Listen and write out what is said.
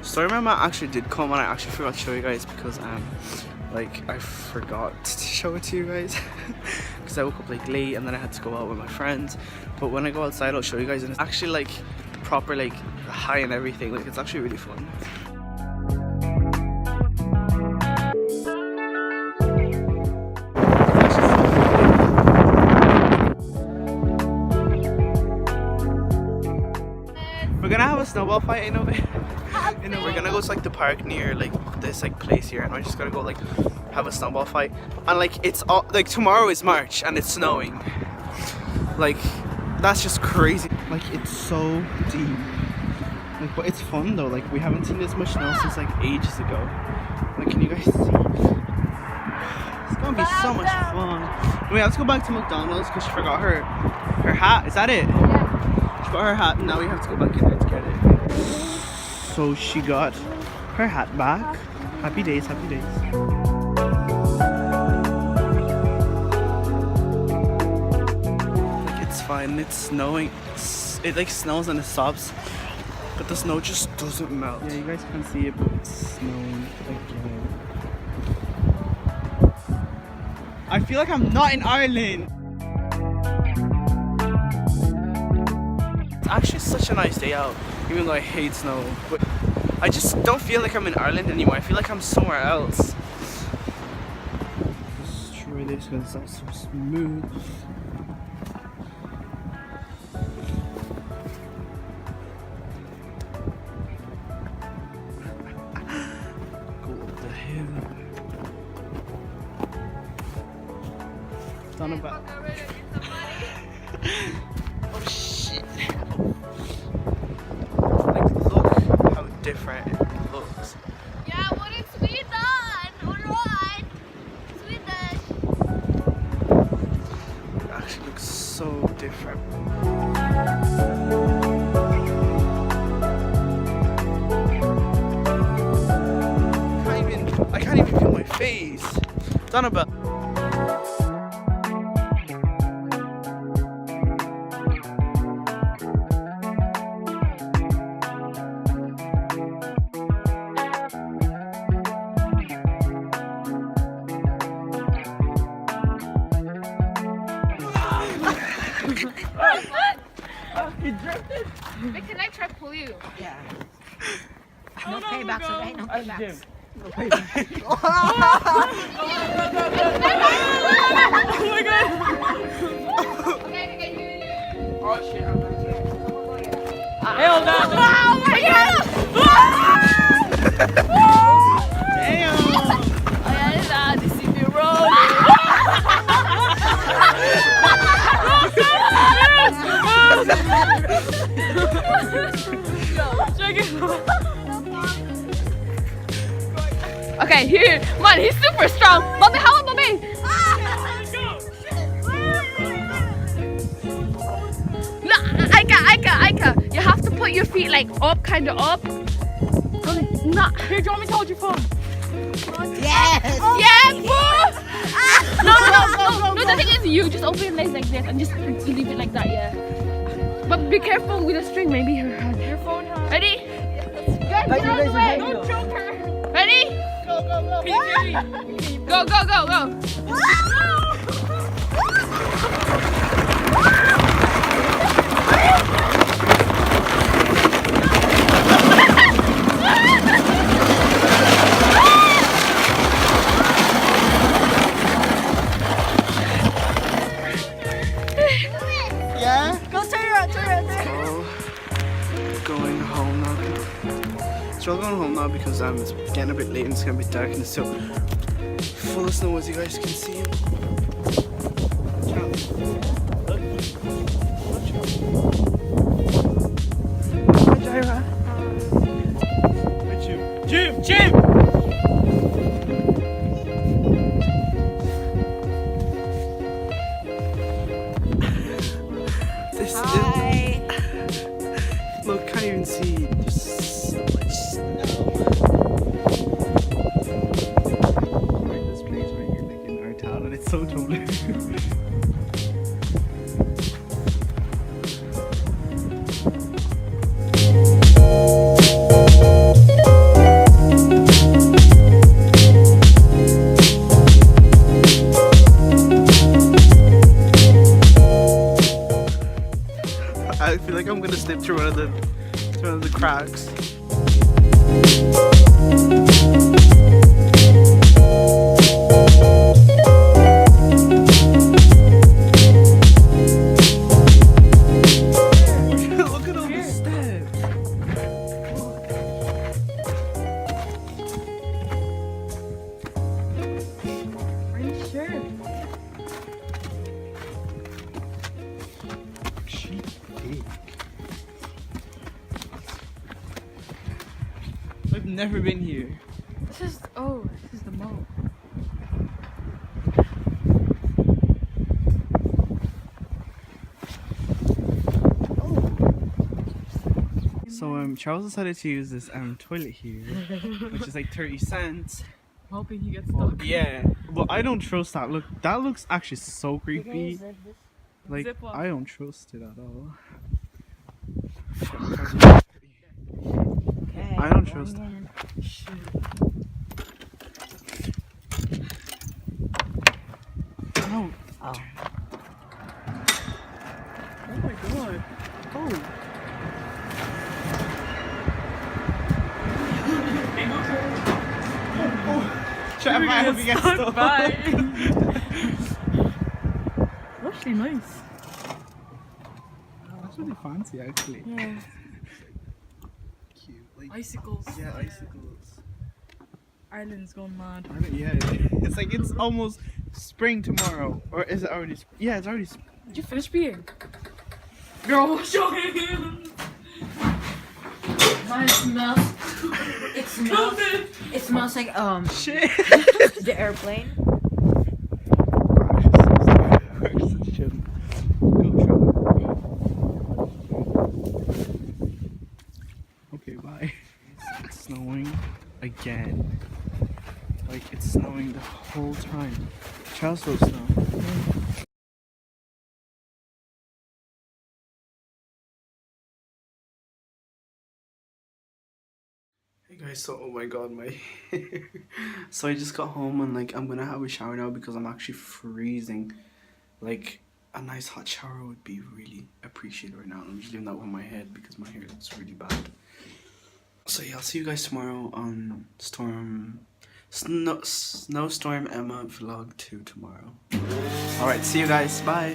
Sorry, my mom actually did come and I actually forgot to show you guys because like I forgot to show it to you guys because I woke up like late and then I had to go out with my friends. But when I go outside I'll show you guys, and it's actually like proper like high and everything. Like it's actually really fun. We're gonna have a snowball fight in over here. You know, we're gonna go to like the park near like this like place here, and we're just gonna go like have a snowball fight. And like it's all like tomorrow is March and it's snowing. Like that's just crazy. Like it's so deep. Like, but it's fun though. Like we haven't seen this much snow since like ages ago. Like, can you guys see? It's gonna be so much fun. Wait, let's go back to McDonald's because she forgot her hat. Is that it? Yeah. She got her hat, and now we have to go back in there to get it. So she got her hat back. Happy days, happy days. Like it's fine, it's snowing. It like snows and it stops, but the snow just doesn't melt. Yeah, you guys can't see it, but it's snowing again. I feel like I'm not in Ireland. It's actually such a nice day out, even though I hate snow. But I just don't feel like I'm in Ireland anymore. I feel like I'm somewhere else. Let's try this because it's not so smooth. Go up the hill. Done about. Oh shit. Like look how different it looks. Yeah, what is Sweden? Alright. Swedish. It actually looks so different. I can't even feel my face. Done about. You drifted? Wait, can I try to pull you? Yeah. No paybacks today, no paybacks. No paybacks. Oh my god! Okay, Oh shit, I'm gonna get it. Hell no! Oh my god! Damn! Oh yeah, they see me rolling. Okay, here, man, he's super strong. Bobby, how about Bobby? No, Aika, you have to put your feet like up, kind of up. Not. Here, do you want me to hold your phone? Yes! Yeah, boo! No, the thing is, you just open your legs like this and just leave it like that, yeah. But be careful with the string, maybe her hand. Your phone hand. Ready? Guys, get out of the way! Don't choke her! Ready? Go! Go! Yeah? Go turn around. Going home now. So we're going home now because it's getting a bit late and it's gonna be dark and it's still full of snow, as you guys can see. Hi, Jaira. Hi, Jim. Hi. Look, can't even see. There's so much snow. This place. through one of the cracks. Look at all the steps. Are you sure? She's big. I've never been here. This is the mall. So Charles decided to use this toilet here, which is like 30 cents. Hoping he gets Well, stuck. yeah, well I don't trust that. Look, that looks actually so creepy. Like Zip up. I don't trust it at all. Okay, I don't going trust- in. No. Oh. Oh my god. Oh. Try my hope you get stuck. Bye. Actually nice. That's really fancy actually. Yeah. Cute. Like, Icicles. yeah, icicles. Ireland's going mad. Yeah, it's like it's almost spring tomorrow. Or is it already yeah, it's already Did you finish peeing? Girl, wash your hands. Mine smells. It smells. It smells like shit. the airplane. Okay, bye. It's snowing again. Like it's snowing the whole time. Charles will snow. Hey guys, so oh my god, my so I just got home and like I'm gonna have a shower now because I'm actually freezing. Like a nice hot shower would be really appreciated right now. I'm just doing that with my head because my hair looks really bad. So yeah, I'll see you guys tomorrow on Snowstorm Emma vlog 2 tomorrow. Alright, see you guys, bye.